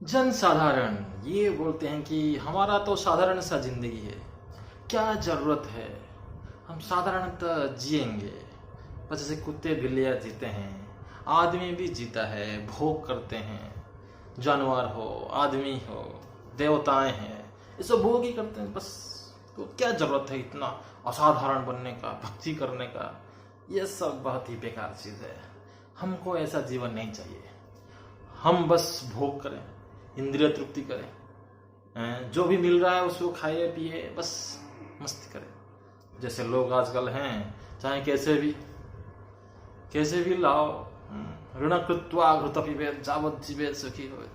जन साधारण ये बोलते हैं कि हमारा तो साधारण सा जिंदगी है, क्या जरूरत है, हम साधारणतः जिएंगे। बस जैसे कुत्ते बिल्लियाँ जीते हैं, आदमी भी जीता है, भोग करते हैं। जानवर हो, आदमी हो, देवताएं हैं, ये सब भोग ही करते हैं बस। तो क्या जरूरत है इतना असाधारण बनने का, भक्ति करने का। ये सब बहुत ही बेकार चीज है। हमको ऐसा जीवन नहीं चाहिए। हम बस भोग करें, इंद्रिय तृप्ति करें, जो भी मिल रहा है उसको खाइए पिए, बस मस्ती करें। जैसे लोग आजकल हैं, चाहे कैसे भी लाओ, ऋण कृत्वा घृत पिबेत जावत जीवेत सुखी भवेत।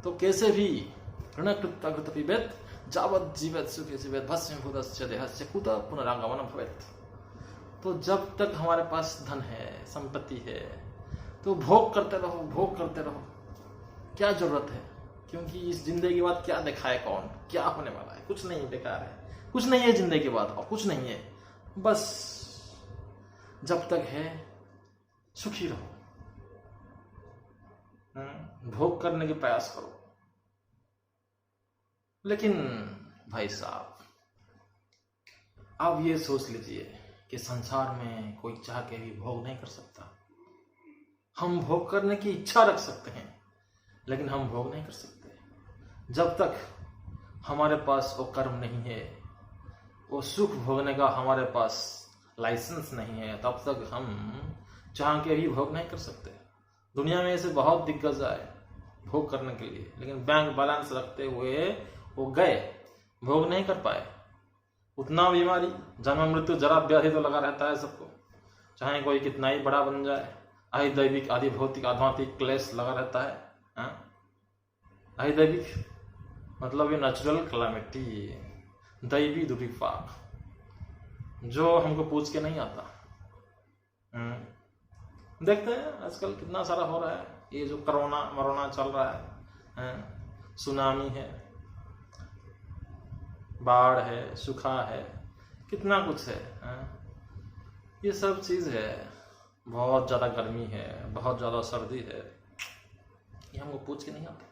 तो कैसे भी ऋण कृत्वा घृत पिबेत जावत जीवेत सुखी जीवेत भस्मीभूतस्य देहस्य कुतः पुनरागमनम् भवेत्। तो जब तक हमारे पास धन है, संपत्ति है, तो भोग करते रहो। क्या जरूरत है? क्योंकि इस जिंदगी के बाद क्या देखा है, कौन क्या होने वाला है? कुछ नहीं, बेकार है। कुछ नहीं है जिंदगी के बाद, और कुछ नहीं है। बस जब तक है सुखी रहो, भोग करने के प्रयास करो। लेकिन भाई साहब, आप ये सोच लीजिए कि संसार में कोई चाह के भी भोग नहीं कर सकता। हम भोग करने की इच्छा रख सकते हैं, लेकिन हम भोग नहीं कर सकते। जब तक हमारे पास वो कर्म नहीं है, वो सुख भोगने का हमारे पास लाइसेंस नहीं है, तब तक हम चाह के भी भोग नहीं कर सकते। दुनिया में ऐसे बहुत दिग्गज आए भोग करने के लिए, लेकिन बैंक बैलेंस रखते हुए वो गए, भोग नहीं कर पाए। उतना बीमारी, जन्म मृत्यु जरा व्याधि तो लगा रहता है सबको, चाहे कोई कितना ही बड़ा बन जाए। आदि दैविक, आदि भौतिक, आध्यात्मिक क्लेश लगा रहता है। आदि दैविक मतलब ये नेचुरल क्लैमिटी, दैवी दुर्विपाक, जो हमको पूछ के नहीं आता। देखते हैं आजकल कितना सारा हो रहा है। ये जो कोरोना चल रहा है, सुनामी है, बाढ़ है, सूखा है, कितना कुछ है। ये सब चीज है। बहुत ज्यादा गर्मी है, बहुत ज्यादा सर्दी है, ये हमको पूछ के नहीं आता।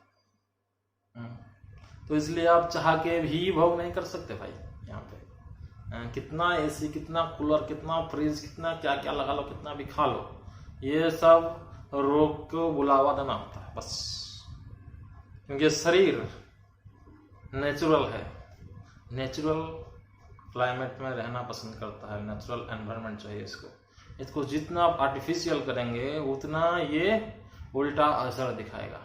तो इसलिए आप चाह के भी भोग नहीं कर सकते भाई। यहाँ पे कितना एसी, कितना कूलर, कितना फ्रिज, कितना क्या क्या लगा लो, कितना भी खा लो, ये सब रोग को बुलावा देना होता है बस। क्योंकि शरीर नेचुरल है, नेचुरल क्लाइमेट में रहना पसंद करता है, नेचुरल एनवायरनमेंट चाहिए इसको जितना आप आर्टिफिशियल करेंगे उतना ये उल्टा असर दिखाएगा।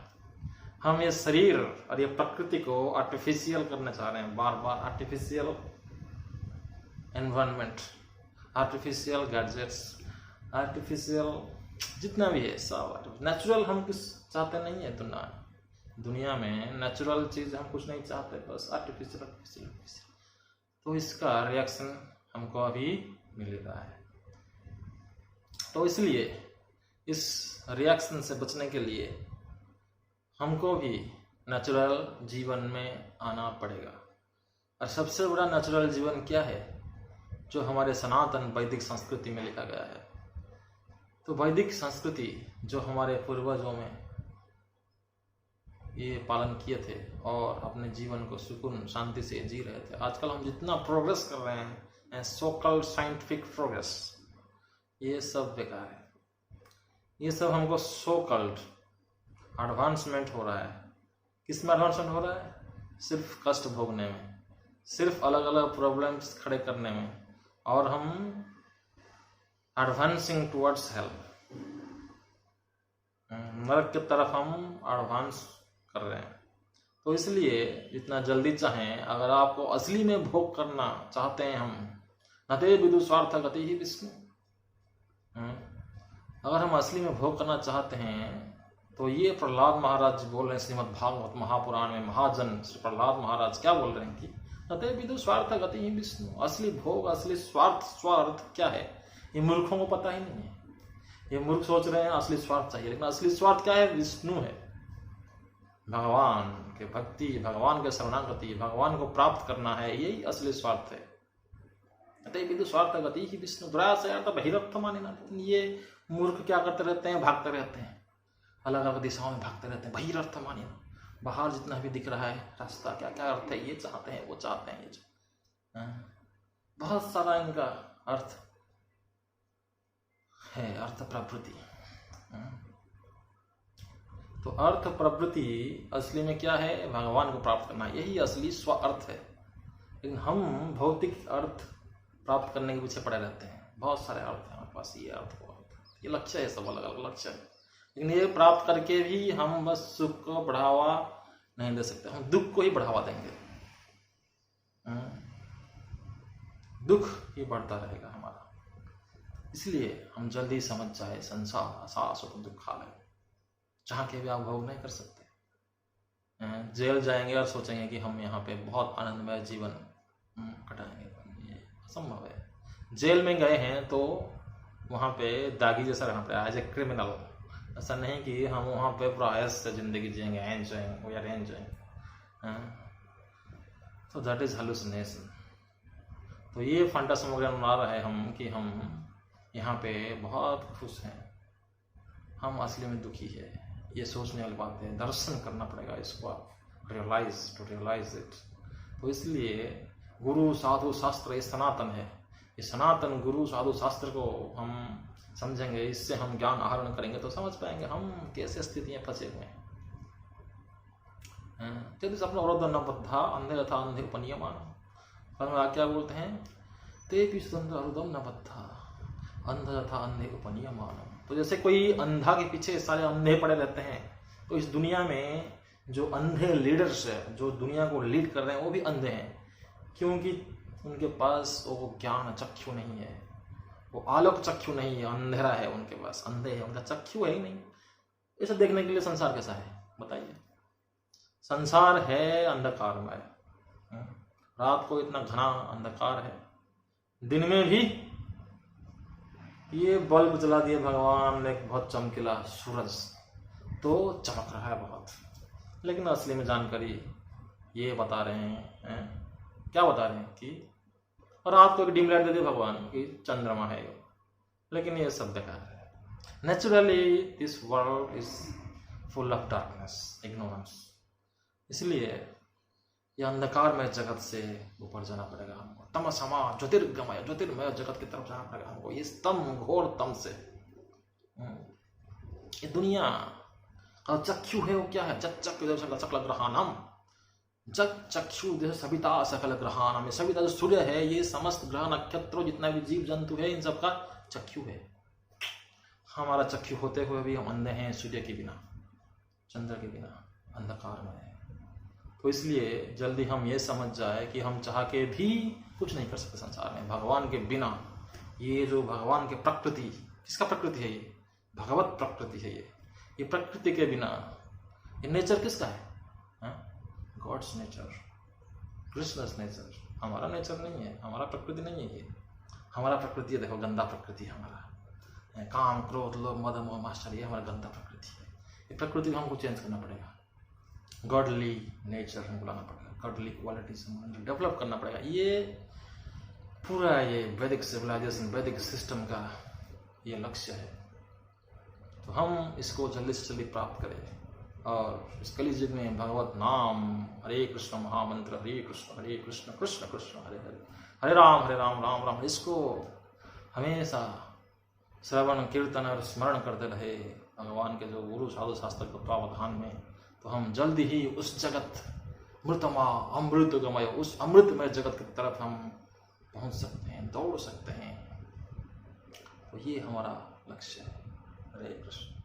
हम ये शरीर और ये प्रकृति को आर्टिफिशियल करना चाह रहे हैं, बार बार artificial environment, artificial gadgets, artificial जितना भी है सब नेचुरल हम कुछ चाहते नहीं है। दुनिया में नेचुरल चीज हम कुछ नहीं चाहते, बस आर्टिफिशियल। तो इसका रिएक्शन हमको अभी मिल रहा है। तो इसलिए इस रिएक्शन से बचने के लिए हमको भी नेचुरल जीवन में आना पड़ेगा। और सबसे बड़ा नेचुरल जीवन क्या है? जो हमारे सनातन वैदिक संस्कृति में लिखा गया है। तो वैदिक संस्कृति जो हमारे पूर्वजों में ये पालन किए थे और अपने जीवन को सुकून शांति से जी रहे थे। आजकल हम जितना प्रोग्रेस कर रहे हैं, सो कॉल्ड साइंटिफिक प्रोग्रेस, ये सब बेकार है। ये सब हमको सो कॉल्ड एडवांसमेंट हो रहा है। किस में एडवांसमेंट हो रहा है? सिर्फ कष्ट भोगने में, सिर्फ अलग अलग प्रॉब्लम्स खड़े करने में, और हम एडवांसिंग टुवर्ड्स हेल्प, नरक की तरफ हम एडवांस कर रहे हैं। तो इसलिए जितना जल्दी चाहें, अगर आपको असली में भोग करना चाहते हैं हम, नते विदु स्वार्थ गति ही विष्णु, अगर हम असली में भोग करना चाहते हैं तो ये प्रहलाद महाराज बोल रहे हैं श्रीमद् भागवत महापुराण में। महाजन श्री प्रहलाद महाराज क्या बोल रहे हैं कि नते विदु स्वार्थ गति ही विष्णु। असली भोग, असली स्वार्थ क्या है, ये मूर्खों को पता ही नहीं है। ये मूर्ख सोच रहे हैं असली स्वार्थ चाहिए, लेकिन असली स्वार्थ क्या है? विष्णु है। भगवान के भक्ति, भगवान के शरणागति, भगवान को प्राप्त करना है, यही असली स्वार्थ है। अतः विदु स्वार्थ गति ही विष्णु दुराशया बहिरर्थ माने ना। लेकिन ये मूर्ख क्या करते रहते हैं? भागते रहते हैं, अलग अलग दिशाओं में भागते रहते हैं, बहिरर्थ माने ना। बाहर जितना भी दिख रहा है रास्ता, क्या क्या अर्थ है, ये चाहते हैं वो चाहते हैं, ये बहुत सारा इनका अर्थ है, अर्थ प्रवृत्ति। तो अर्थ प्रवृत्ति असली में क्या है? भगवान को प्राप्त करना, यही असली स्व अर्थ है। लेकिन हम भौतिक अर्थ प्राप्त करने के पीछे पड़े रहते हैं। बहुत सारे अर्थ हैं हमारे पास, ये अर्थ वो अर्थ, ये लक्ष्य है, सब अलग अलग लक्ष्य है। लेकिन ये प्राप्त करके भी हम बस सुख को बढ़ावा नहीं दे सकते, हम दुख को ही बढ़ावा देंगे। दुख ही बढ़ता रहेगा हमारा। इसलिए हम जल्दी समझ जाए, संसार आसार सुख दुखालय, जहाँ के भी आप भोग नहीं कर सकते। जेल जाएंगे और सोचेंगे कि हम यहाँ पे बहुत आनंदमय जीवन कटाएंगे, ये असंभव है। जेल में गए हैं तो वहाँ पे दागी जैसा रहना पड़ेगा, एज ए क्रिमिनल। ऐसा नहीं कि हम वहाँ पे पूरा ऐश से जिंदगी जिएंगे, एंजॉइंग, वी आर एंजॉइंग। तो दैट इज हेलुसिनेशन। तो ये फंटासम वगैरह बना रहे हैं हम कि हम यहाँ पे बहुत खुश हैं, हम असली में दुखी है। ये सोचने वाली बात है, दर्शन करना पड़ेगा इसको, आप रियलाइज इट। तो इसलिए गुरु साधु शास्त्र ये सनातन है, ये सनातन गुरु साधु शास्त्र को हम समझेंगे, इससे हम ज्ञान आहरण करेंगे तो समझ पाएंगे हम कैसे स्थितियां फंसे हुए हैं। तेज अपना अवरोध न बद्धा अंधे यथा अंधे उपनियमान, क्या बोलते हैं? ते भी स्वतंत्र अरुदम न बद्धा अंध यथा अंधे उपनियमान। तो जैसे कोई अंधा के पीछे सारे अंधे पड़े रहते हैं, तो इस दुनिया में जो अंधे लीडर्स है, जो दुनिया को लीड कर रहे हैं, वो भी अंधे हैं, क्योंकि उनके पास वो ज्ञान चक्षु नहीं है, वो आलोक चक्षु नहीं है, अंधेरा है उनके पास, अंधे है, उनका चक्षु है ही नहीं। इसे देखने के लिए संसार कैसा है बताइए? संसार है अंधकारमय, रात को इतना घना अंधकार है, दिन में भी ये बल्ब जला दिए भगवान ने, बहुत चमकीला सूरज तो चमक रहा है बहुत, लेकिन असली में जानकारी ये बता रहे हैं, क्या बता रहे हैं कि रात को एक डिम लाइट दे दिए भगवान की, चंद्रमा है, लेकिन ये सब बेकार है। Naturally this world is full of darkness, ignorance. इसलिए ये अंधकार में जगत से ऊपर जाना पड़ेगा हमको, तमसमा ज्योतिर्गमय, ज्योतिर्मय जगत की तरफ जाना पड़ेगा हमको, ये तम घोर तम से। ये दुनिया का चक्षु है, वो क्या है? सकल ग्रहानम, जग चक्षु सविता सकल ग्रहानम, ये सविता जो सूर्य है, ये समस्त ग्रह नक्षत्रों जितना भी जीव जंतु है, इन सबका चक्षु है। हमारा चक्षु होते हुए भी हम अंधे हैं, सूर्य के बिना, चंद्र के बिना, अंधकार में है। तो इसलिए जल्दी हम ये समझ जाए कि हम चाह के भी कुछ नहीं कर सकते संसार में भगवान के बिना। ये जो भगवान की प्रकृति, किसका प्रकृति है? ये भगवत प्रकृति है। ये प्रकृति के बिना, ये नेचर किसका है? गॉड्स नेचर, कृष्णस नेचर, हमारा नेचर नहीं है, हमारा प्रकृति नहीं है। ये हमारा प्रकृति है, देखो गंदा प्रकृति है हमारा, काम क्रोध लोभ मद मोह माश्चर्य, हमारा गंदा प्रकृति है। ये प्रकृति को हमको चेंज करना पड़ेगा, गॉडली नेचर हमको लाना पड़ेगा, गॉडली क्वालिटीज हमको डेवलप करना पड़ेगा। ये पूरा ये वैदिक सिविलाइजेशन, वैदिक सिस्टम का ये लक्ष्य है। तो हम इसको जल्दी से जल्दी प्राप्त करें, और इस कलि युग में भगवत नाम, हरे कृष्ण महामंत्र, हरे कृष्ण कृष्ण कृष्ण हरे हरे, हरे राम राम राम, इसको हमेशा श्रवण कीर्तन और स्मरण करते रहे भगवान के जो गुरु साधु शास्त्र के प्रावधान में। तो हम जल्दी ही उस जगत मृतमा अमृतगमय, उस अमृतमय जगत की तरफ हम पहुंच सकते हैं, दौड़ सकते हैं। तो ये हमारा लक्ष्य है। हरे कृष्ण।